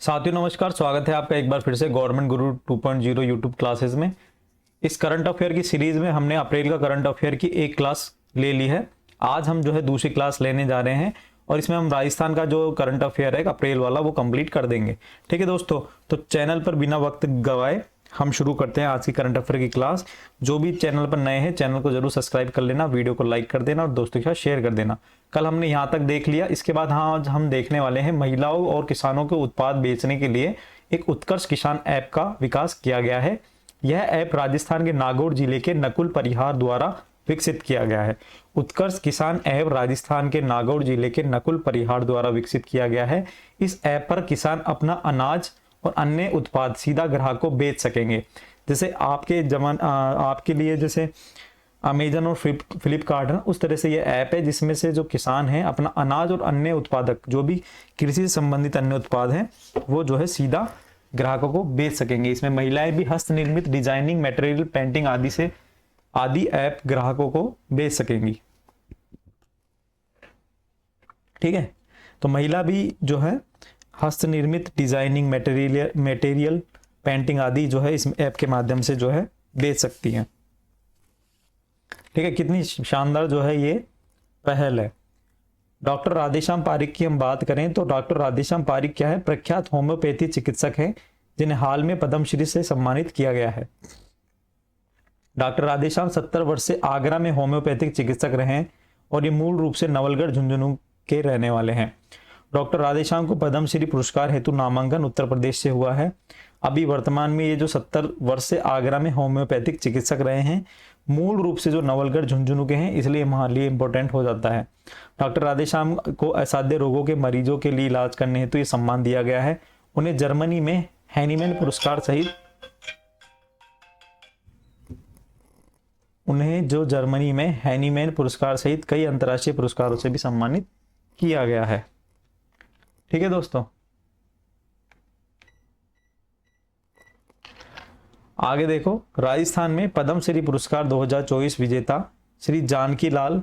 साथियों नमस्कार, स्वागत है आपका एक बार फिर से गवर्नमेंट गुरु 2.0 यूट्यूब क्लासेस में। इस करंट अफेयर की सीरीज में हमने अप्रैल का करंट अफेयर की एक क्लास ले ली है। आज हम जो है दूसरी क्लास लेने जा रहे हैं और इसमें हम राजस्थान का जो करंट अफेयर है अप्रैल वाला वो कंप्लीट कर देंगे। ठीक है दोस्तों, तो चैनल पर बिना वक्त गवाए हम शुरू करते हैं आज की करंट अफेयर की क्लास। जो भी चैनल पर नए हैं चैनल को जरूर सब्सक्राइब कर लेना, वीडियो को लाइक कर देना और दोस्तों के साथ शेयर कर देना। कल हमने यहाँ तक देख लिया। इसके बाद आज हम देखने वाले हैं महिलाओं और किसानों के उत्पाद बेचने के लिए एक उत्कर्ष किसान ऐप का विकास किया गया है। यह ऐप राजस्थान के नागौर जिले के नकुल परिहार द्वारा विकसित किया गया है। उत्कर्ष किसान ऐप राजस्थान के नागौर जिले के नकुल परिहार द्वारा विकसित किया गया है। इस ऐप पर किसान अपना अनाज और अन्य उत्पाद सीधा ग्राहक को बेच सकेंगे। जैसे आपके लिए जैसे अमेजन और फ्लिपकार्ट है, उस तरह से ये ऐप है जिसमें से जो किसान है अपना अनाज और अन्य उत्पादक जो भी कृषि से संबंधित अन्य उत्पाद हैं वो जो है सीधा ग्राहकों को बेच सकेंगे। इसमें महिलाएं भी हस्त निर्मित डिजाइनिंग, मटेरियल, पेंटिंग आदि ऐप ग्राहकों को बेच सकेंगी। ठीक है, तो महिला भी जो है हस्त निर्मित डिजाइनिंग, मटेरियल, पेंटिंग आदि जो है इस ऐप के माध्यम से जो है बेच सकती हैं। ठीक है, कितनी शानदार जो है ये पहल है। डॉक्टर राधेश्याम पारिक की हम बात करें तो डॉक्टर राधेश्याम पारिक क्या है? प्रख्यात होम्योपैथी चिकित्सक हैं जिन्हें हाल में पद्मश्री से सम्मानित किया गया है। डॉक्टर राधेश्याम 70 वर्ष से आगरा में होम्योपैथिक चिकित्सक रहे हैं और ये मूल रूप से नवलगढ़ झुंझुनू के रहने वाले हैं। डॉक्टर राधेश्याम को पद्मश्री पुरस्कार हेतु नामांकन उत्तर प्रदेश से हुआ है। अभी वर्तमान में ये जो 70 वर्ष से आगरा में होम्योपैथिक चिकित्सक रहे हैं, मूल रूप से जो नवलगढ़ झुंझुनू के हैं, इसलिए हमारे लिए इंपॉर्टेंट हो जाता है। डॉक्टर राधेश्याम को असाध्य रोगों के मरीजों के लिए इलाज करने हेतु ये सम्मान दिया गया है। उन्हें जर्मनी में हैनीमैन पुरस्कार सहित कई अंतर्राष्ट्रीय पुरस्कारों से भी सम्मानित किया गया है। ठीक है दोस्तों, आगे देखो। राजस्थान में पद्मश्री पुरस्कार 2024 विजेता श्री जानकी लाल।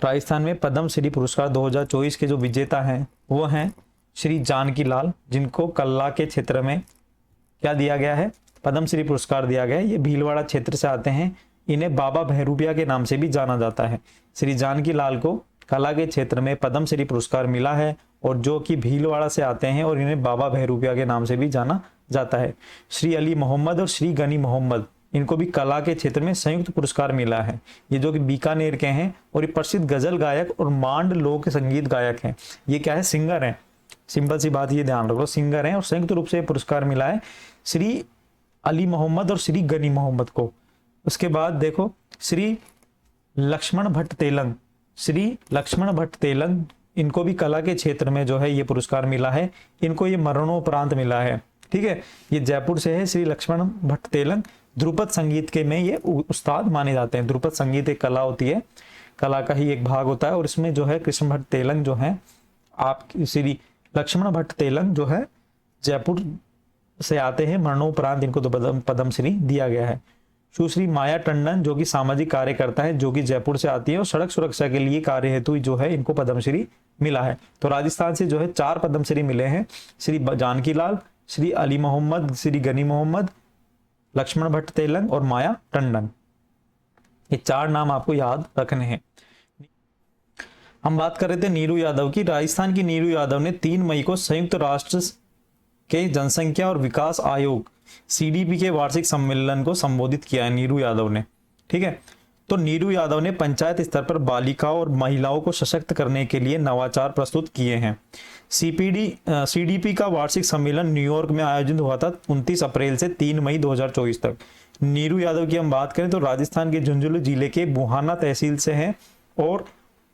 राजस्थान में पद्मश्री पुरस्कार 2024 के जो विजेता हैं वो हैं श्री जानकी लाल, जिनको कल्ला के क्षेत्र में क्या दिया गया है? पद्मश्री पुरस्कार दिया गया है। ये भीलवाड़ा क्षेत्र से आते हैं। इन्हें बाबा भैरूपिया के नाम से भी जाना जाता है। श्री जानकी लाल को कला के क्षेत्र में पद्मश्री पुरस्कार मिला है और जो कि भीलवाड़ा से आते हैं और इन्हें बाबा भैरूपिया के नाम से भी जाना जाता है। श्री अली मोहम्मद और श्री गनी मोहम्मद, इनको भी कला के क्षेत्र में संयुक्त पुरस्कार मिला है। ये जो कि बीकानेर के हैं और ये प्रसिद्ध गजल गायक और मांड लोक संगीत गायक हैं। ये क्या है? सिंगर हैं। सिंपल सी बात ये ध्यान रखो, सिंगर हैं और संयुक्त रूप से पुरस्कार मिला है श्री अली मोहम्मद और श्री गनी मोहम्मद को। उसके बाद देखो श्री लक्ष्मण भट्ट तेलंग, इनको भी कला के क्षेत्र में जो है ये पुरस्कार मिला है। इनको ये मरणोपरांत मिला है। ठीक है, ये जयपुर से है। श्री लक्ष्मण भट्ट तेलंग ध्रुपद संगीत के में ये उस्ताद माने जाते हैं। ध्रुपद संगीत एक कला होती है, कला का ही एक भाग होता है और इसमें जो है कृष्ण भट्ट तेलंग जो है श्री लक्ष्मण भट्ट तेलंग जो है जयपुर से आते हैं। मरणोपरांत इनको तो पद्मश्री दिया गया है। सुश्री माया टंडन जो कि सामाजिक कार्यकर्ता है, जो कि जयपुर से आती है और सड़क सुरक्षा के लिए कार्य हेतु जो है इनको पद्मश्री मिला है। तो राजस्थान से जो है 4 पद्मश्री मिले हैं, श्री जानकी लाल, श्री अली मोहम्मद, श्री गनी मोहम्मद, लक्ष्मण भट्ट तेलंग और माया टंडन। ये 4 नाम आपको याद रखने हैं। हम बात कर रहे थे नीरू यादव की। राजस्थान की नीरू यादव ने 3 मई को संयुक्त राष्ट्र के जनसंख्या और विकास आयोग CDP के वार्षिक सम्मेलन को संबोधित किया है नीरू यादव ने। ठीक है, तो नीरू यादव ने पंचायत स्तर पर बालिकाओं और महिलाओं को सशक्त करने के लिए नवाचार प्रस्तुत किए हैं। CDP का वार्षिक सम्मेलन न्यूयॉर्क में आयोजित हुआ था 29 अप्रैल से 3 मई 2024 तक। नीरू यादव की हम बात करें तो राजस्थान के झुंझुनू जिले के बुहाना तहसील से हैं और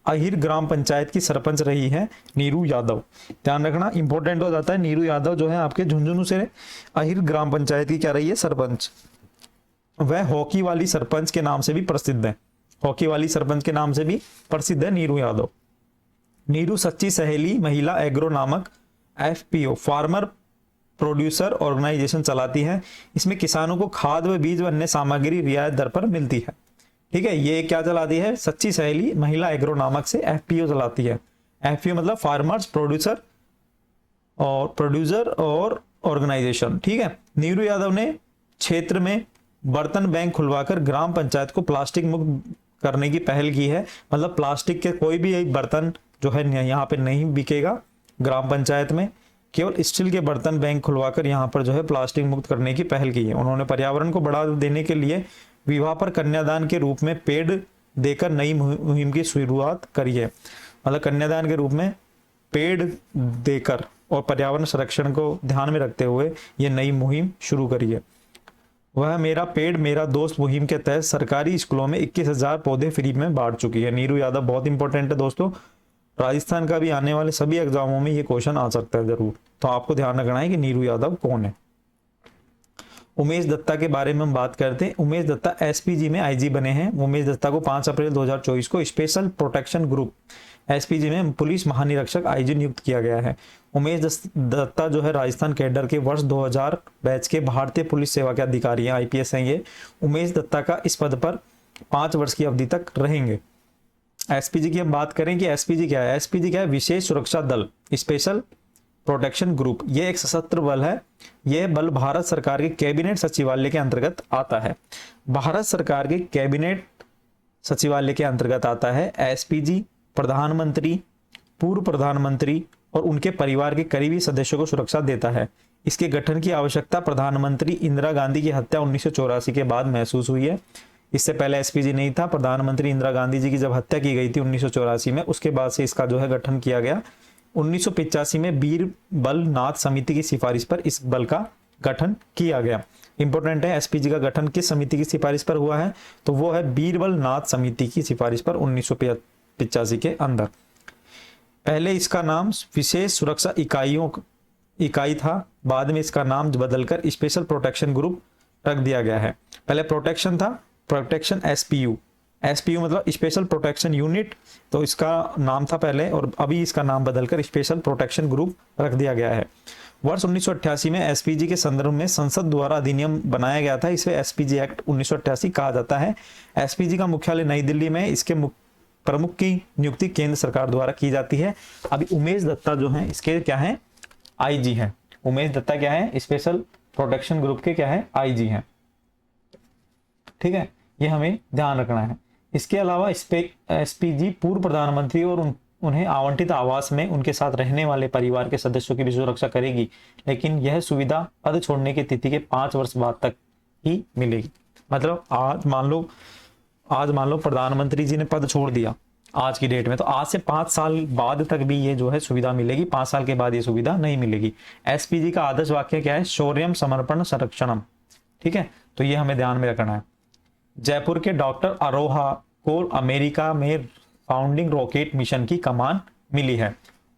अहिर ग्राम पंचायत की सरपंच रही है नीरू यादव। ध्यान रखना, इंपॉर्टेंट हो जाता है। नीरू यादव जो है आपके झुंझुनू से अहिर ग्राम पंचायत की क्या रही है? सरपंच। वह हॉकी वाली सरपंच के नाम से भी प्रसिद्ध है। हॉकी वाली सरपंच के नाम से भी प्रसिद्ध है नीरू यादव। नीरू सच्ची सहेली महिला एग्रो नामक FPO फार्मर प्रोड्यूसर ऑर्गेनाइजेशन चलाती है। इसमें किसानों को खाद व बीज व अन्य सामग्री रियायत दर पर मिलती है। ठीक है, ये क्या चलाती है? सच्ची सहेली महिला एग्रो नामक से FPO चलाती है। FPO मतलब फार्मर्स प्रोड्यूसर और प्रोड्यूसर और ऑर्गेनाइजेशन। ठीक है, नीरू यादव ने क्षेत्र में बर्तन बैंक खुलवाकर ग्राम पंचायत को प्लास्टिक मुक्त करने की पहल की है। मतलब प्लास्टिक के कोई भी एक बर्तन जो है यहाँ पे नहीं बिकेगा ग्राम पंचायत में, केवल स्टील के बर्तन बैंक खुलवाकर यहाँ पर जो है प्लास्टिक मुक्त करने की पहल की है। उन्होंने पर्यावरण को बढ़ावा देने के लिए विवाह पर कन्यादान के रूप में पेड़ देकर नई मुहिम की शुरुआत करी है। मतलब कन्यादान के रूप में पेड़ देकर और पर्यावरण संरक्षण को ध्यान में रखते हुए ये नई मुहिम शुरू करी है। वह मेरा पेड़ मेरा दोस्त मुहिम के तहत सरकारी स्कूलों में 21,000 पौधे फ्री में बांट चुकी है। नीरू यादव बहुत इंपॉर्टेंट है दोस्तों, राजस्थान का भी आने वाले सभी एग्जामों में ये क्वेश्चन आ सकता है जरूर, तो आपको ध्यान रखना है कि नीरू यादव कौन है। उमेश दत्ता के बारे में हम बात करते हैं। उमेश दत्ता एसपीजी में आईजी बने हैं। उमेश दत्ता को 5 अप्रैल 2024 को स्पेशल प्रोटेक्शन ग्रुप एसपीजी में पुलिस महानिरीक्षक आईजी नियुक्त किया गया है। उमेश दत्ता जो है राजस्थान कैडर के वर्ष 2000 बैच के भारतीय पुलिस सेवा के अधिकारी हैं, आईपीएस हैं ये। उमेश दत्ता का इस पद पर 5 वर्ष की अवधि तक रहेंगे। एसपीजी की हम बात करें कि एसपीजी क्या है। एसपीजी क्या है? विशेष सुरक्षा दल, स्पेशल प्रोटेक्शन ग्रुप। ये एक सशस्त्र बल है। यह बल भारत सरकार के कैबिनेट सचिवालय के अंतर्गत आता है। भारत सरकार के कैबिनेट सचिवालय के अंतर्गत आता है। एसपीजी प्रधानमंत्री, पूर्व प्रधानमंत्री और उनके परिवार के करीबी सदस्यों को सुरक्षा देता है। इसके गठन की आवश्यकता प्रधानमंत्री इंदिरा गांधी की हत्या 1984 के बाद महसूस हुई है। इससे पहले एसपीजी नहीं था। प्रधानमंत्री इंदिरा गांधी जी की जब हत्या की गई थी 1984 में, उसके बाद से इसका जो है गठन किया गया। 1985 में बीरबल नाथ समिति की सिफारिश पर इस बल का गठन किया गया। इंपॉर्टेंट है, एसपीजी का गठन किस समिति की सिफारिश पर हुआ है? तो वो है बीरबल नाथ समिति की सिफारिश पर 1985 के अंदर। पहले इसका नाम विशेष सुरक्षा इकाई था, बाद में इसका नाम बदलकर स्पेशल प्रोटेक्शन ग्रुप रख दिया गया है। पहले प्रोटेक्शन था, प्रोटेक्शन एसपीयू मतलब स्पेशल प्रोटेक्शन यूनिट, तो इसका नाम था पहले, और अभी इसका नाम बदलकर स्पेशल प्रोटेक्शन ग्रुप रख दिया गया है। वर्ष 1988 में एसपीजी के संदर्भ में संसद द्वारा अधिनियम बनाया गया था। इसे एसपीजी एक्ट 1988 कहा जाता है। एसपीजी का मुख्यालय नई दिल्ली में, इसके प्रमुख की नियुक्ति केंद्र सरकार द्वारा की जाती है। अभी उमेश दत्ता जो है इसके क्या है? आईजी है। उमेश दत्ता क्या है? स्पेशल प्रोटेक्शन ग्रुप के क्या है? आईजी हैं। ठीक है, ये हमें ध्यान रखना है। इसके अलावा एसपीजी पूर्व प्रधानमंत्री और उन्हें आवंटित आवास में उनके साथ रहने वाले परिवार के सदस्यों की भी सुरक्षा करेगी, लेकिन यह सुविधा पद छोड़ने की तिथि के 5 वर्ष बाद तक ही मिलेगी। मतलब आज मान लो प्रधानमंत्री जी ने पद छोड़ दिया आज की डेट में, तो आज से 5 साल बाद तक भी ये जो है सुविधा मिलेगी। 5 साल के बाद ये सुविधा नहीं मिलेगी। एसपीजी का आदर्श वाक्य क्या है? शौर्यम समर्पण संरक्षणम। ठीक है, तो ये हमें ध्यान में रखना है। जयपुर के डॉक्टर अरोहा को अमेरिका में फाउंडिंग रॉकेट मिशन की कमान मिली है।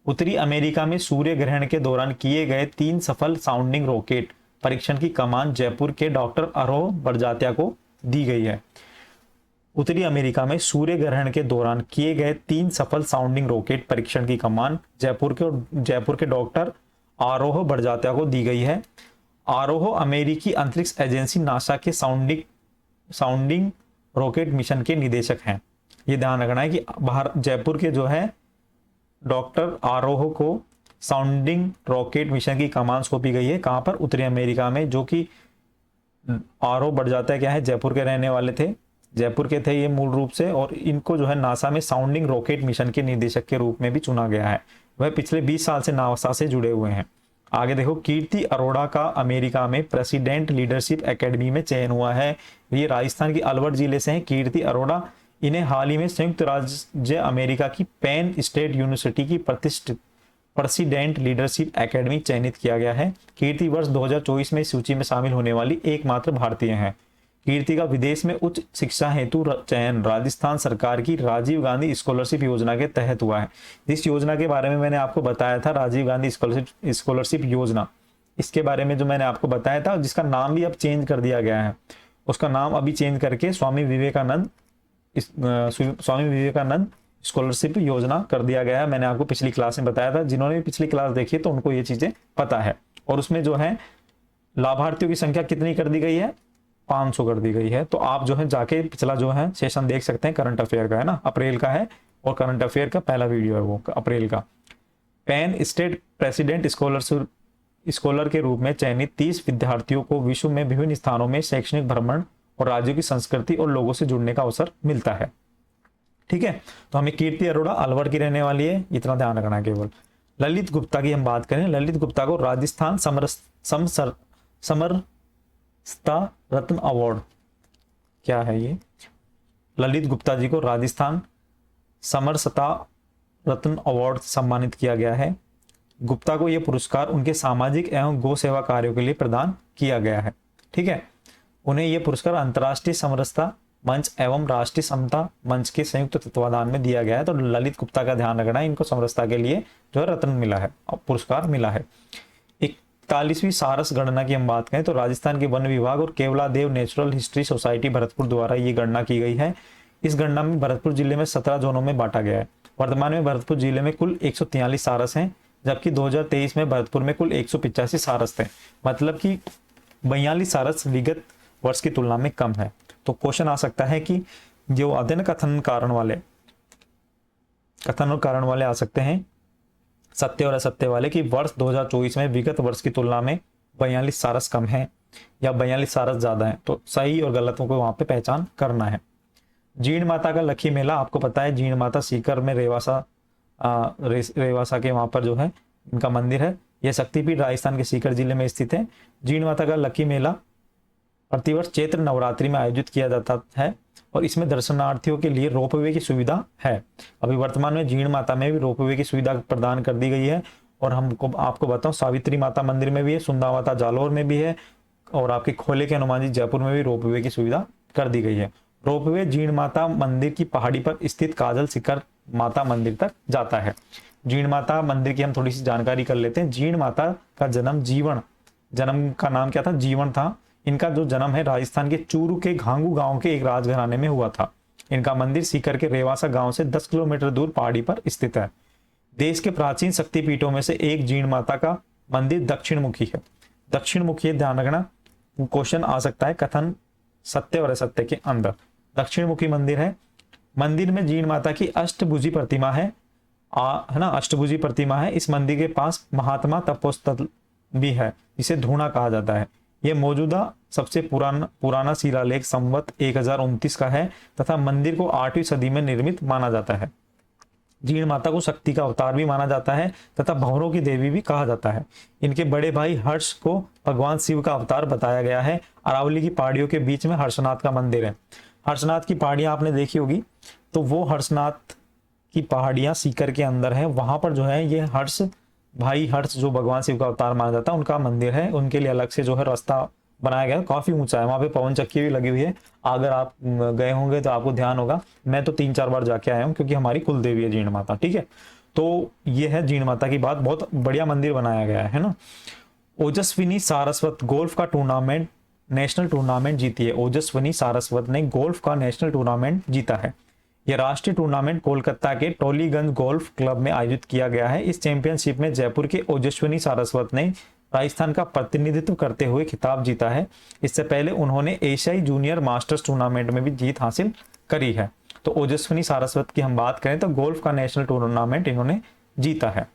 उत्तरी अमेरिका में सूर्य ग्रहण के दौरान किए गए 3 सफल साउंडिंग रॉकेट परीक्षण की कमान जयपुर के डॉक्टर अरोह बड़जात्या को दी गई है। उत्तरी अमेरिका में सूर्य ग्रहण के दौरान किए गए 3 सफल साउंडिंग रॉकेट परीक्षण की कमान जयपुर के डॉक्टर आरोह बड़जात्या को दी गई है। आरोह अमेरिकी अंतरिक्ष एजेंसी नासा के साउंडिंग रॉकेट मिशन के निदेशक हैं। ये ध्यान रखना है कि जयपुर के जो है डॉक्टर आरोह को साउंडिंग रॉकेट मिशन की कमान सौंपी गई है। कहां पर? उत्तरी अमेरिका में, जो कि आरोह बड़जात्या क्या है? जयपुर के रहने वाले थे, जयपुर के थे ये मूल रूप से, और इनको जो है नासा में साउंडिंग रॉकेट मिशन के निदेशक के रूप में भी चुना गया है। वह पिछले 20 साल से नासा से जुड़े हुए हैं। आगे देखो, कीर्ति अरोड़ा का अमेरिका में प्रेसिडेंट लीडरशिप एकेडमी में चयन हुआ है। ये राजस्थान की अलवर जिले से हैं कीर्ति अरोड़ा। इन्हें हाल ही में संयुक्त राज्य अमेरिका की पेन स्टेट यूनिवर्सिटी की प्रतिष्ठित प्रेसिडेंट लीडरशिप एकेडमी चयनित किया गया है। कीर्ति वर्ष 2024 में इस सूची में शामिल होने वाली एकमात्र भारतीय हैं। कीर्ति का विदेश में उच्च शिक्षा हेतु चयन राजस्थान सरकार की राजीव गांधी स्कॉलरशिप योजना के तहत हुआ है। इस योजना के बारे में मैंने आपको बताया था, राजीव गांधी स्कॉलरशिप योजना, इसके बारे में जो मैंने आपको बताया था, जिसका नाम भी अब चेंज कर दिया गया है। उसका नाम अभी चेंज करके स्वामी विवेकानंद स्कॉलरशिप योजना कर दिया गया है। मैंने आपको पिछली क्लास में बताया था, जिन्होंने भी पिछली क्लास देखी है तो उनको ये चीजें पता है। और उसमें जो है लाभार्थियों की संख्या कितनी कर दी गई है? 500 कर दी गई है। तो आप जो है जाके पिछला जो है सेशन देख सकते हैं, करंट अफेयर का है ना, अप्रैल का है, और करंट अफेयर का पहला वीडियो है वो अप्रैल का। पेन स्टेट प्रेसिडेंट स्कॉलर के रूप में चयनित 30 विद्यार्थियों को विश्व में विभिन्न स्थानों में शैक्षणिक भ्रमण और राज्यों की संस्कृति और लोगों से जुड़ने का अवसर मिलता है। ठीक है, तो हमें कीर्ति अरोड़ा अलवर की रहने वाली है, इतना ध्यान रखना केवल। ललित गुप्ता की हम बात करें, ललित गुप्ता को राजस्थान समरसता रत्न अवार्ड, क्या है ये, ललित गुप्ता जी को राजस्थान समरसता रत्न अवार्ड सम्मानित किया गया है। गुप्ता को यह पुरस्कार उनके सामाजिक एवं गौ सेवा कार्यों के लिए प्रदान किया गया है। ठीक है, उन्हें यह पुरस्कार अंतर्राष्ट्रीय समरसता मंच एवं राष्ट्रीय समता मंच के संयुक्त तत्वाधान में दिया गया है। तो ललित गुप्ता का ध्यान रखना है, इनको समरसता के लिए जो है रत्न मिला है, पुरस्कार मिला है। 41वीं सारस गणना की हम बात करें तो राजस्थान के वन विभाग और Keoladeo natural history society Bharatpur द्वारा ये गणना की गई है। इस गणना में भरतपुर जिले में 17 जोनों में बांटा गया है। वर्तमान में भरतपुर जिले में कुल 143 सारस हैं, जबकि 2023 में भरतपुर में कुल 185 सारस थे, मतलब कि 42 सारस विगत वर्ष की तुलना में कम है। तो क्वेश्चन आ सकता है कि जो आते हैं कथन और कारण वाले आ सकते हैं, सत्य और असत्य वाले, कि वर्ष 2024 में विगत वर्ष की तुलना में 42 सारस कम है या 42 सारस ज्यादा है। तो सही और गलतों को वहां पे पहचान करना है। जीण माता का लखी मेला, आपको पता है जीण माता सीकर में रेवासा के वहां पर जो है इनका मंदिर है। यह शक्तिपीठ राजस्थान के सीकर जिले में स्थित है। जीण माता का लखी मेला प्रतिवर्ष चैत्र नवरात्रि में आयोजित किया जाता है और इसमें दर्शनार्थियों के लिए रोपवे की सुविधा है। अभी वर्तमान में जीण माता में भी रोपवे की सुविधा प्रदान कर दी गई है। और आपको बताऊं, सावित्री माता मंदिर में भी है, सुंदा माता जालौर में भी है और आपके खोले के हनुमान जी जयपुर में भी रोपवे की सुविधा कर दी गई है। रोपवे जीण माता मंदिर की पहाड़ी पर स्थित काजल शिखर माता मंदिर तक जाता है। जीण माता मंदिर की हम थोड़ी सी जानकारी कर लेते हैं। जीण माता का जन्म का नाम क्या था, जीवन था। इनका जो जन्म है राजस्थान के चूरू के घांगू गांव के एक राजघराने में हुआ था। इनका मंदिर सीकर के रेवासा गांव से 10 किलोमीटर दूर पहाड़ी पर स्थित है। देश के प्राचीन शक्तिपीठों में से एक जीण माता का मंदिर दक्षिण मुखी है। दक्षिण मुखी, ध्यान रखना, क्वेश्चन आ सकता है कथन सत्य और असत्य के अंदर। दक्षिण मुखी मंदिर है। मंदिर में जीण माता की अष्टभुजी प्रतिमा है ना, अष्टभुजी प्रतिमा है। इस मंदिर के पास महात्मा तपोस्थल भी है, जिसे धूणा कहा जाता है। यह मौजूदा सबसे पुराना शिलालेख संवत 1029 का है तथा मंदिर को 8वीं सदी में निर्मित माना जाता है। जीण माता को शक्ति का अवतार भी माना जाता है तथा भंवरों की देवी भी कहा जाता है। इनके बड़े भाई हर्ष को भगवान शिव का अवतार बताया गया है। अरावली की पहाड़ियों के बीच में हर्षनाथ का मंदिर है। हर्षनाथ की पहाड़ियां आपने देखी होगी, तो वो हर्षनाथ की पहाड़ियां सीकर के अंदर है। वहां पर जो है ये भाई हर्ष जो भगवान शिव का अवतार माना जाता है, उनका मंदिर है। उनके लिए अलग से जो है रास्ता बनाया गया है, काफी ऊंचा है। वहां पे पवन चक्की भी लगी हुई है। अगर आप गए होंगे तो आपको ध्यान होगा। मैं तो 3-4 बार जाके आया हूँ, क्योंकि हमारी कुल देवी है जीण माता। ठीक है, तो ये है जीण माता की बात। बहुत बढ़िया मंदिर बनाया गया है ना। ओजस्विनी सारस्वत गोल्फ का टूर्नामेंट, नेशनल टूर्नामेंट जीती है। ओजस्विनी सारस्वत ने गोल्फ का नेशनल टूर्नामेंट जीता है। यह राष्ट्रीय टूर्नामेंट कोलकाता के टोलीगंज गोल्फ क्लब में आयोजित किया गया है। इस चैंपियनशिप में जयपुर के ओजस्विनी सारस्वत ने राजस्थान का प्रतिनिधित्व करते हुए खिताब जीता है। इससे पहले उन्होंने एशियाई जूनियर मास्टर्स टूर्नामेंट में भी जीत हासिल करी है। तो ओजस्विनी सारस्वत की हम बात करें तो गोल्फ का नेशनल टूर्नामेंट इन्होंने जीता है।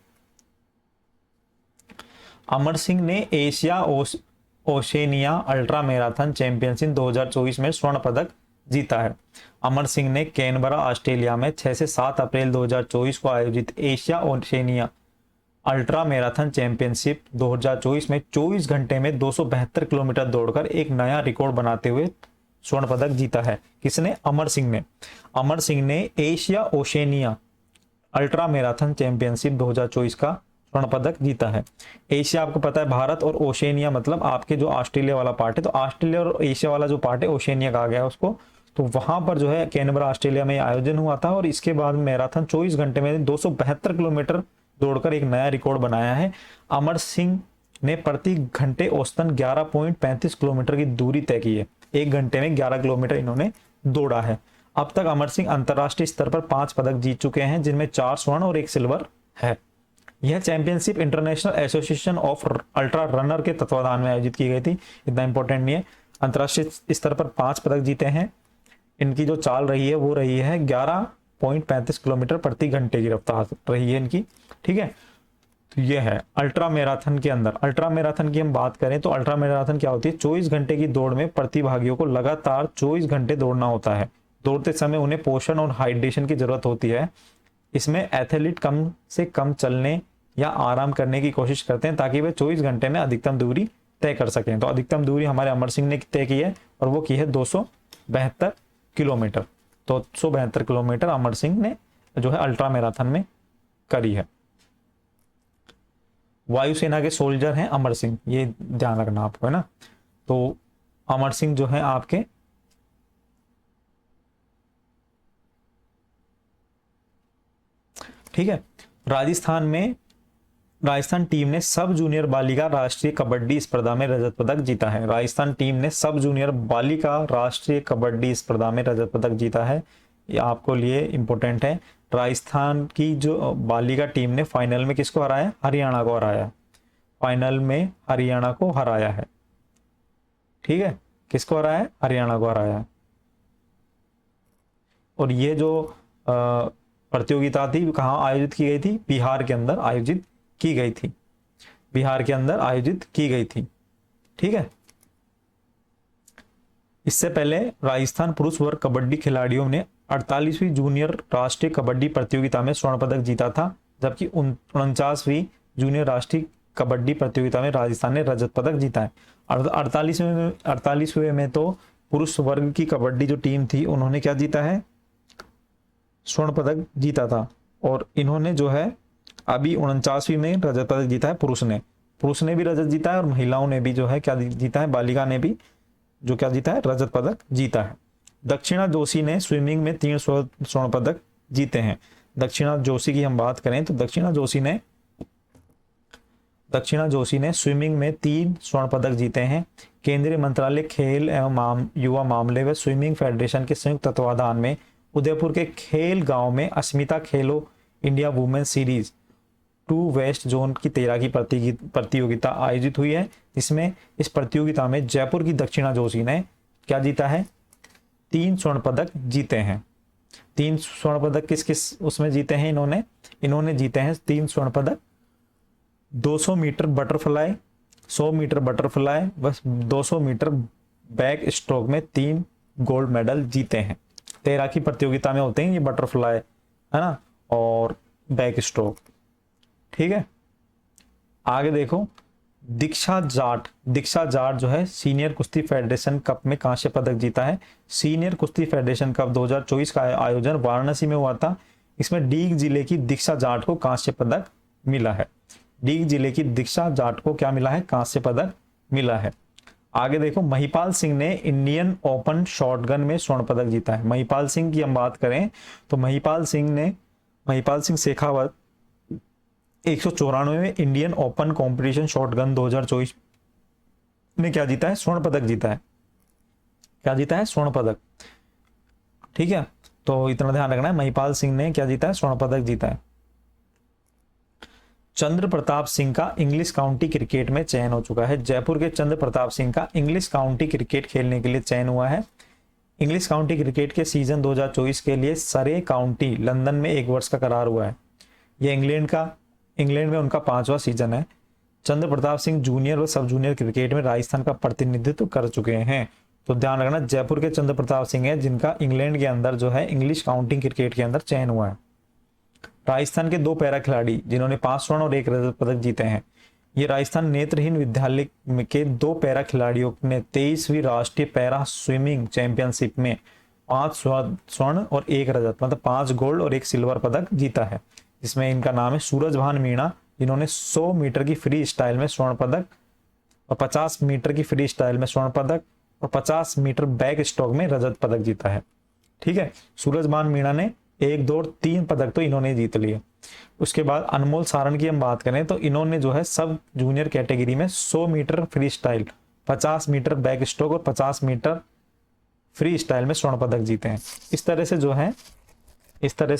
अमर सिंह ने Asia Oceania ultra marathon championship 2024 में स्वर्ण पदक जीता है। अमर सिंह ने कैनबरा ऑस्ट्रेलिया में 6 से 7 अप्रैल 2024 को आयोजित Asia Oceania ultra marathon championship 2024 में 24 घंटे में 272 किलोमीटर दौड़कर एक नया रिकॉर्ड बनाते हुए स्वर्ण पदक जीता है। किसने? अमर सिंह ने। अमर सिंह ने Asia Oceania ultra marathon championship 2024 का स्वर्ण पदक जीता है। एशिया आपको पता है भारत, और ओशेनिया मतलब आपके जो ऑस्ट्रेलिया वाला पार्ट है, तो ऑस्ट्रेलिया और एशिया वाला जो पार्ट है ओशेनिया कहा गया है उसको। तो वहां पर जो है कैनबरा ऑस्ट्रेलिया में आयोजन हुआ था और इसके बाद मैराथन 24 घंटे में 272 किलोमीटर दौड़कर एक नया रिकॉर्ड बनाया है। अमर सिंह ने प्रति घंटे औसतन 11.35 किलोमीटर की दूरी तय की है। 1 घंटे में 11 किलोमीटर इन्होंने दौड़ा है। अब तक अमर सिंह अंतरराष्ट्रीय स्तर पर 5 पदक जीत चुके हैं, जिनमें 4 स्वर्ण और 1 सिल्वर है। यह championship international association of ultra runner के तत्वाधान में आयोजित की गई थी। इतना इंपॉर्टेंट नहीं है। अंतरराष्ट्रीय स्तर पर 5 पदक जीते हैं। इनकी जो चाल रही है वो रही है 11.35 किलोमीटर प्रति घंटे की रफ्तार रही है इनकी। ठीक है, तो ये है अल्ट्रा मैराथन के अंदर। अल्ट्रा मैराथन की हम बात करें तो अल्ट्रा मैराथन क्या होती है, 24 घंटे की दौड़ में प्रतिभागियों को लगातार 24 घंटे दौड़ना होता है। दौड़ते समय उन्हें पोषण और हाइड्रेशन की जरूरत होती है। इसमें एथलीट कम से कम चलने या आराम करने की कोशिश करते हैं ताकि वे 24 घंटे में अधिकतम दूरी तय कर सकें। तो अधिकतम दूरी हमारे अमर सिंह ने तय की है और वो की है 272 किलोमीटर। तो 272 किलोमीटर अमर सिंह ने जो है अल्ट्रा मैराथन में करी है। वायुसेना के सोल्जर हैं अमर सिंह, ये ध्यान रखना आपको, है ना। तो अमर सिंह जो है आपके ठीक है। राजस्थान टीम ने सब जूनियर बालिका राष्ट्रीय कबड्डी स्पर्धा में रजत पदक जीता है। राजस्थान टीम ने सब जूनियर बालिका राष्ट्रीय कबड्डी स्पर्धा में रजत पदक जीता है। ये आपको लिए इंपॉर्टेंट है। राजस्थान की जो बालिका टीम ने फाइनल में किसको हराया, हरियाणा को हराया। फाइनल में हरियाणा को हराया है, ठीक है। किसको हराया है, हरियाणा को हराया है। और ये जो प्रतियोगिता थी कहाँ आयोजित की गई थी, बिहार के अंदर आयोजित की गई थी। बिहार के अंदर आयोजित की गई थी, ठीक है। इससे पहले राजस्थान पुरुष वर्ग कबड्डी खिलाड़ियों ने 48वीं जूनियर राष्ट्रीय कबड्डी प्रतियोगिता में स्वर्ण पदक जीता था, जबकि 49वीं जूनियर राष्ट्रीय कबड्डी प्रतियोगिता में राजस्थान ने रजत पदक जीता है। 48वें में तो पुरुष वर्ग की कबड्डी जो टीम थी उन्होंने क्या जीता है, स्वर्ण पदक जीता था। और इन्होंने जो है अभी 49वीं में रजत पदक जीता है। पुरुष ने भी रजत जीता है और महिलाओं ने भी जो है क्या जीता है, बालिका ने भी जो क्या जीता है, रजत पदक जीता है। दक्षिणा जोशी ने स्विमिंग में 3 स्वर्ण पदक जीते हैं। दक्षिणा जोशी की हम बात करें तो दक्षिणा जोशी ने स्विमिंग में 3 स्वर्ण पदक जीते हैं। केंद्रीय मंत्रालय खेल एवं युवा मामले व स्विमिंग फेडरेशन के संयुक्त तत्वाधान में उदयपुर के खेल गांव में अस्मिता खेलो India women series 2 west zone की तैराकी प्रतियोगिता आयोजित हुई है। इसमें इस प्रतियोगिता में जयपुर की दक्षिणा जोशी ने क्या जीता है, 3 स्वर्ण पदक जीते हैं। 3 स्वर्ण पदक किस किस उसमें जीते हैं इन्होंने जीते हैं 3 स्वर्ण पदक। 200 मीटर बटरफ्लाई, 100 मीटर बटरफ्लाई बस 200 मीटर बैक स्ट्रोक में 3 गोल्ड मेडल जीते हैं। तैराकी प्रतियोगिता में होते हैं ये बटरफ्लाई, है ना, और बैक स्ट्रोक, ठीक है। आगे देखो, दीक्षा जाट जो है सीनियर कुश्ती फेडरेशन कप में कांस्य पदक जीता है। सीनियर कुश्ती फेडरेशन कप 2024 का आयोजन वाराणसी में हुआ था। इसमें डीग जिले की दीक्षा जाट को कांस्य पदक मिला है। डीग जिले की दीक्षा जाट को क्या मिला है, कांस्य पदक मिला है। आगे देखो, महिपाल सिंह ने इंडियन ओपन शॉटगन में स्वर्ण पदक जीता है। महिपाल सिंह की हम बात करें तो महिपाल सिंह शेखावत 194वें इंडियन ओपन कंपटीशन शॉटगन 2024 में क्या जीता है, स्वर्ण पदक जीता है। क्या जीता है, स्वर्ण पदक, ठीक है। तो इतना ध्यान रखना है, महिपाल सिंह ने क्या जीता है, स्वर्ण पदक जीता है। चंद्र प्रताप सिंह का इंग्लिश काउंटी क्रिकेट में चयन हो चुका है। जयपुर के चंद्र प्रताप सिंह का इंग्लिश काउंटी क्रिकेट खेलने के लिए चयन हुआ है। इंग्लिश काउंटी क्रिकेट के सीजन 2024 के लिए सरे काउंटी लंदन में 1 वर्ष का करार हुआ है। यह इंग्लैंड में उनका 5वां सीजन है। चंद्र प्रताप सिंह जूनियर व सब जूनियर क्रिकेट में राजस्थान का प्रतिनिधित्व कर चुके हैं। तो ध्यान रखना, जयपुर के चंद्र प्रताप सिंह है जिनका इंग्लैंड के अंदर जो है इंग्लिश काउंटी क्रिकेट के अंदर चयन हुआ है। राजस्थान के 2 पैरा खिलाड़ी जिन्होंने 5 स्वर्ण और 1 रजत पदक जीते हैं। ये राजस्थान नेत्रहीन विद्यालय के 2 पैरा खिलाड़ियों ने 23वीं राष्ट्रीय पैरा स्विमिंग चैंपियनशिप में 5 स्वर्ण और 1 रजत मतलब 5 गोल्ड और 1 सिल्वर पदक जीता है। जिसमें इनका नाम है सूरजभान मीणा, जिन्होंने 100 मीटर की फ्री स्टाइल में स्वर्ण पदक और 50 मीटर की फ्री स्टाइल में स्वर्ण पदक और 50 मीटर बैक स्ट्रोक में रजत पदक जीता है, ठीक है। सूरजभान मीणा ने 1, 2 और 3 पदक तो इन्होंने जीत लिए। उसके बाद अनमोल सारण की हम बात करें तो इन्होंने जो है सब जूनियर कैटेगरी में 100 metre freestyle, 50 metre backstroke और 50 मीटर फ्री स्टाइल में स्वर्ण पदक जीते हैं। इस तरह से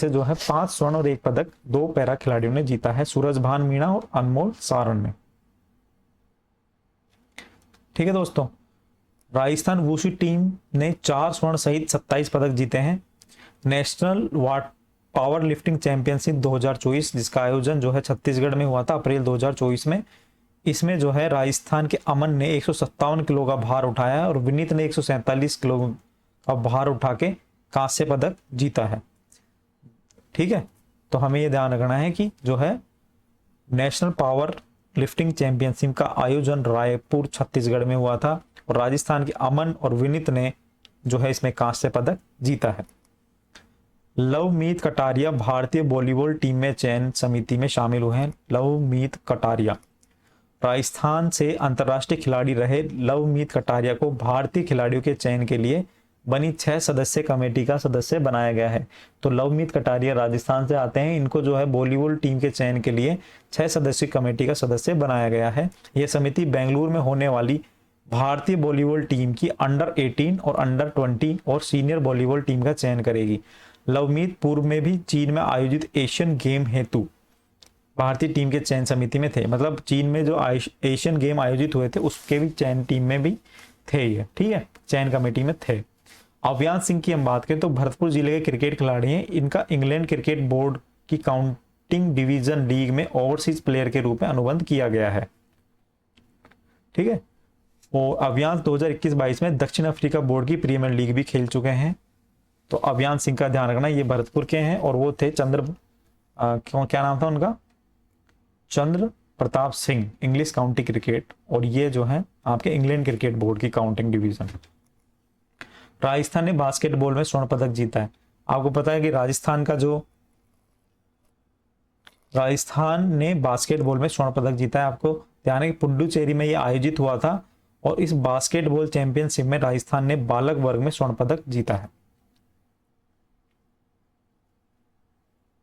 जो है 5 स्वर्ण और 1 पदक 2 पैरा खिलाड़ियों ने जीता है, सूरजभान मीणा और अनमोल सारण ने, ठीक है दोस्तों। राजस्थान वुशु टीम ने 4 स्वर्ण सहित 27 पदक जीते हैं। नेशनल पावर लिफ्टिंग चैंपियनशिप 2024 जिसका आयोजन जो है छत्तीसगढ़ में हुआ था अप्रैल 2024 में। इसमें जो है राजस्थान के अमन ने 157 किलो का भार उठाया और विनीत ने 147 किलो का भार उठा के कांस्य पदक जीता है। ठीक है, तो हमें ये ध्यान रखना है कि जो है नेशनल पावर लिफ्टिंग चैंपियनशिप का आयोजन रायपुर छत्तीसगढ़ में हुआ था और राजस्थान के अमन और विनीत ने जो है इसमें कांस्य पदक जीता है। लवमीत कटारिया भारतीय वॉलीबॉल टीम में चयन समिति में शामिल हुए हैं। लवमीत कटारिया राजस्थान से अंतर्राष्ट्रीय खिलाड़ी रहे लवमीत कटारिया को भारतीय खिलाड़ियों के चयन के लिए बनी 6 सदस्य कमेटी का सदस्य बनाया गया है। तो लवमीत कटारिया राजस्थान से आते हैं, इनको जो है वॉलीबॉल टीम के चयन के लिए 6 सदस्यीय कमेटी का सदस्य बनाया गया है। यह समिति बेंगलुरु में होने वाली भारतीय वॉलीबॉल टीम की अंडर 18 और अंडर 20 और सीनियर वॉलीबॉल टीम का चयन करेगी। लवमीत पूर्व में भी चीन में आयोजित एशियन गेम हेतु भारतीय टीम के चयन समिति में थे, मतलब चीन में जो एशियन गेम आयोजित हुए थे उसके भी चयन टीम में भी थे ये, ठीक है, चयन कमेटी में थे। अव्यांश सिंह की हम बात करें तो भरतपुर जिले के क्रिकेट खिलाड़ी हैं। इनका इंग्लैंड क्रिकेट बोर्ड की काउंटिंग डिवीजन लीग में ओवरसीज प्लेयर के रूप में अनुबंध किया गया है। ठीक है, और अव्यांश 2021-22 में दक्षिण अफ्रीका बोर्ड की प्रीमियर लीग भी खेल चुके हैं। तो अव्यांश सिंह का ध्यान रखना, ये भरतपुर के हैं और वो थे क्या नाम था उनका, Chandra Pratap Singh, English county cricket, और ये जो है आपके इंग्लैंड क्रिकेट बोर्ड की काउंटिंग डिवीजन। राजस्थान ने बास्केटबॉल में स्वर्ण पदक जीता है। आपको पता है कि राजस्थान ने बास्केटबॉल में स्वर्ण पदक जीता है। आपको ध्यान है कि पुडुचेरी में ये आयोजित हुआ था और इस बास्केटबॉल चैंपियनशिप में राजस्थान ने बालक वर्ग में स्वर्ण पदक जीता है।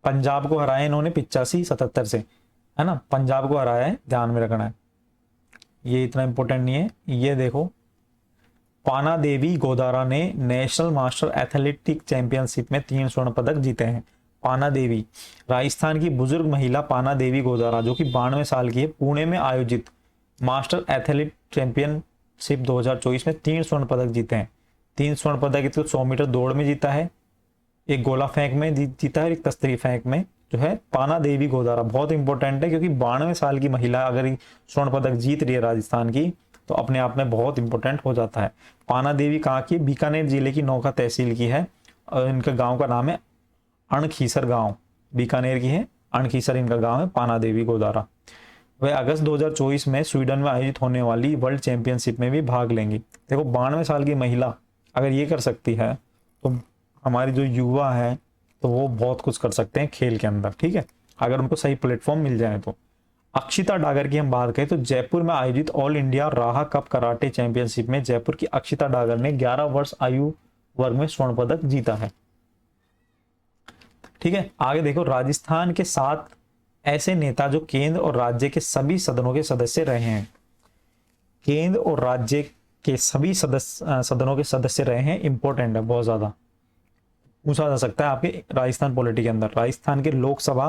पंजाब को हराया इन्होंने 85-77 से, है ना, पंजाब को हराया है, ध्यान में रखना है, ये इतना इंपॉर्टेंट नहीं है। ये देखो, पाना देवी गोदारा ने नेशनल मास्टर एथलेटिक चैंपियनशिप में 3 स्वर्ण पदक जीते हैं। पाना देवी राजस्थान की बुजुर्ग महिला पाना देवी गोदारा जो कि 92 साल की है, पुणे में आयोजित मास्टर एथलेटिक चैंपियनशिप 2024 में 3 स्वर्ण पदक जीते हैं। 3 स्वर्ण पदक तो 100 मीटर दौड़ में जीता है, एक गोला फेंक में जीता है, एक तस्तरी फेंक में जो है पाना देवी गोदारा। बहुत इंपॉर्टेंट है क्योंकि 92 साल की महिला अगर स्वर्ण पदक जीत रही है राजस्थान की तो अपने आप में बहुत इंपॉर्टेंट हो जाता है। पाना देवी कहाँ की, बीकानेर जिले की नौका तहसील की है और इनका गांव का नाम है अणखीसर गांव, बीकानेर की है, अणखीसर इनका गांव है, पाना देवी गोदारा। वह अगस्त 2024 में स्वीडन में आयोजित होने वाली वर्ल्ड चैंपियनशिप में भी भाग लेंगी। देखो 92 साल की महिला अगर ये कर सकती है तो हमारी जो युवा है तो वो बहुत कुछ कर सकते हैं खेल के अंदर, ठीक है, अगर उनको सही प्लेटफॉर्म मिल जाए तो। अक्षिता डागर की हम बात करें तो जयपुर में आयोजित ऑल इंडिया राहा कप कराटे चैंपियनशिप में जयपुर की अक्षिता डागर ने 11 वर्ष आयु वर्ग में स्वर्ण पदक जीता है। ठीक है, आगे देखो, राजस्थान के 7 ऐसे नेता जो केंद्र और राज्य के सभी सदनों के सदस्य रहे हैं। केंद्र और राज्य के सभी सदनों के सदस्य रहे हैं, इंपॉर्टेंट है, बहुत ज्यादा पूछा जा सकता है आपके राजस्थान पॉलिटी के अंदर। राजस्थान के लोकसभा,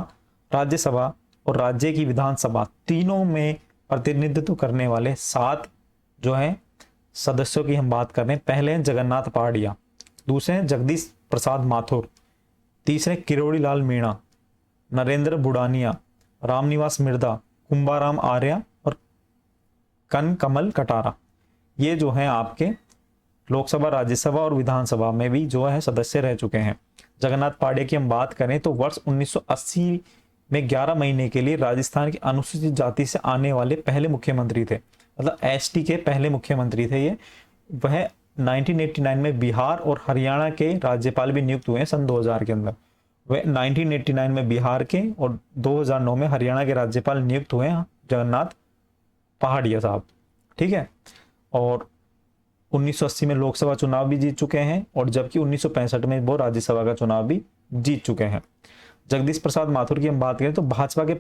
राज्यसभा और राज्य की विधानसभा तीनों में प्रतिनिधित्व करने वाले 7 जो है सदस्यों की हम बात कर रहे हैं। पहले हैं जगन्नाथ पहाड़िया, दूसरे हैं जगदीश प्रसाद माथुर, तीसरे किरोड़ी लाल मीणा, नरेंद्र बुडानिया, रामनिवास मिर्दा, कुंभाराम आर्या और कनकमल कटारा। ये जो है आपके लोकसभा, राज्यसभा और विधानसभा में भी जो है सदस्य रह चुके हैं। जगन्नाथ पहाड़िया की हम बात करें तो वर्ष 1980 में 11 महीने के लिए राजस्थान की अनुसूचित जाति से आने वाले पहले मुख्यमंत्री थे, मतलब एसटी के पहले मुख्यमंत्री थे ये। वह 1989 में बिहार और हरियाणा के राज्यपाल भी नियुक्त हुए हैं सन 2000 के अंदर। वह 1989 में बिहार के और 2009 में हरियाणा के राज्यपाल नियुक्त हुए हैं जगन्नाथ पहाड़िया साहब, ठीक है। और 1980 में लोकसभा चुनाव भी जीत चुके हैं और जबकि 1965 में वो राज्यसभा का चुनाव भी जीत चुके हैं। जगदीश प्रसाद माथुर की हम बात करें तो भाजपा के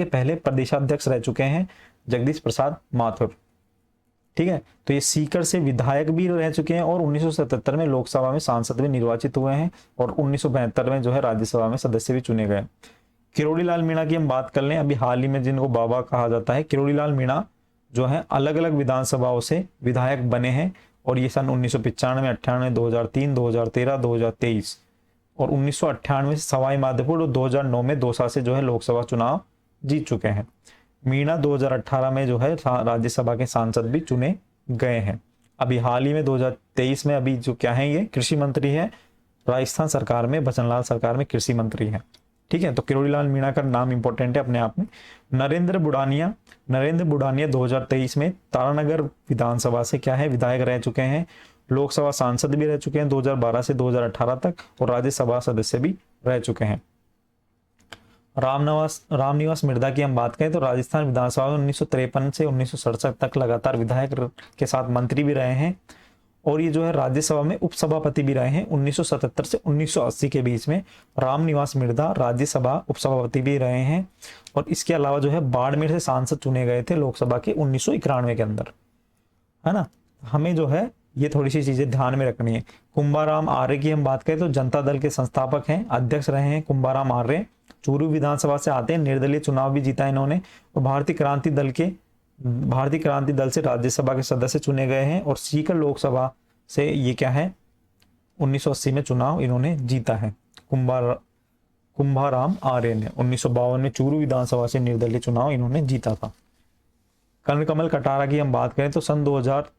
पहले प्रदेशाध्यक्ष रह चुके हैं जगदीश प्रसाद माथुर, ठीक है। तो ये सीकर से विधायक भी रह चुके हैं और 1977 में लोकसभा में सांसद भी निर्वाचित हुए हैं और 1972 में जो है राज्यसभा में सदस्य भी चुने गए। किरोड़ी लाल मीणा की हम बात कर लें, अभी हाल ही में जिनको बाबा कहा जाता है, किरोड़ी लाल मीणा जो है अलग अलग विधानसभाओं से विधायक बने हैं और ये सन 1995, 98, 2003, 2013, 2023 और 1998 से सवाई माधोपुर और 2009 में दौसा से जो है लोकसभा चुनाव जीत चुके हैं। मीणा 2018 में जो है राज्यसभा के सांसद भी चुने गए हैं। अभी हाल ही में 2023 में अभी जो क्या है, ये कृषि मंत्री है राजस्थान सरकार में, बचनलाल सरकार में कृषि मंत्री है। ठीक है, तो किरोड़ी लाल मीणा का नाम इंपॉर्टेंट है अपने आप में। नरेंद्र बुढ़ानिया 2023 में तारानगर विधानसभा से क्या है विधायक रह चुके हैं, लोकसभा सांसद भी रह चुके हैं 2012 से 2018 तक, और राज्यसभा सदस्य भी रह चुके हैं। रामनिवास मिर्धा की हम बात करें तो राजस्थान विधानसभा में 1953 से 1967 तक लगातार विधायक के साथ मंत्री भी रहे हैं, और ये जो है राज्यसभा में उपसभापति भी रहे हैं 1977 से 1980 के बीच में। रामनिवास मिर्धा राज्यसभा उपसभापति भी रहे हैं, और इसके अलावा जो है बाड़मेर से सांसद चुने गए थे लोकसभा के 1991 के अंदर, है ना। हमें जो है ये थोड़ी सी चीजें ध्यान में रखनी है। कुंभाराम आर्य की हम बात करें तो जनता दल के संस्थापक हैं, अध्यक्ष रहे हैं कुंभाराम आर्य, चूरू विधानसभा से आते हैं, निर्दलीय चुनाव भी जीता इन्होंने, और भारतीय क्रांति दल से राज्यसभा के सदस्य चुने गए हैं, और सीकर लोकसभा से ये क्या है 1980 में चुनाव इन्होंने जीता है। कुंभाराम आर्य ने 1952 में चूरू विधानसभा से निर्दलीय चुनाव इन्होंने जीता था। कनकमल कटारा की हम बात करें तो सन 2000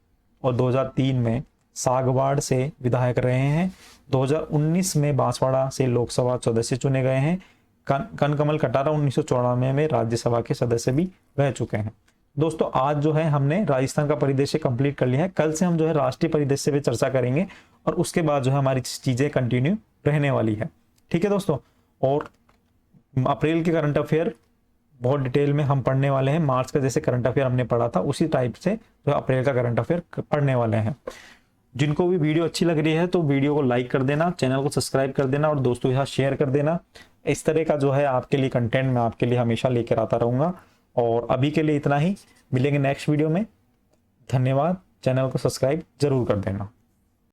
और 2003 में सागवाड़ से विधायक रहे हैं, 2019 में बांसवाड़ा से लोकसभा सदस्य चुने गए हैं। कनकमल कटारा 1994 में राज्यसभा के सदस्य भी रह चुके हैं। दोस्तों आज जो है हमने राजस्थान का परिदृश्य कंप्लीट कर लिया है। कल से हम जो है राष्ट्रीय परिदृश्य पे चर्चा करेंगे, और उसके बाद जो है हमारी चीजें कंटिन्यू रहने वाली है। ठीक है दोस्तों, और अप्रैल के करंट अफेयर बहुत डिटेल में हम पढ़ने वाले हैं। मार्च का जैसे करंट अफेयर हमने पढ़ा था उसी टाइप से जो अप्रैल का करंट अफेयर पढ़ने वाले हैं। जिनको भी वीडियो अच्छी लग रही है तो वीडियो को लाइक कर देना, चैनल को सब्सक्राइब कर देना, और दोस्तों के साथ शेयर कर देना। इस तरह का जो है आपके लिए कंटेंट मैं आपके लिए हमेशा लेकर आता रहूंगा। और अभी के लिए इतना ही, मिलेंगे नेक्स्ट वीडियो में। धन्यवाद, चैनल को सब्सक्राइब जरूर कर देना।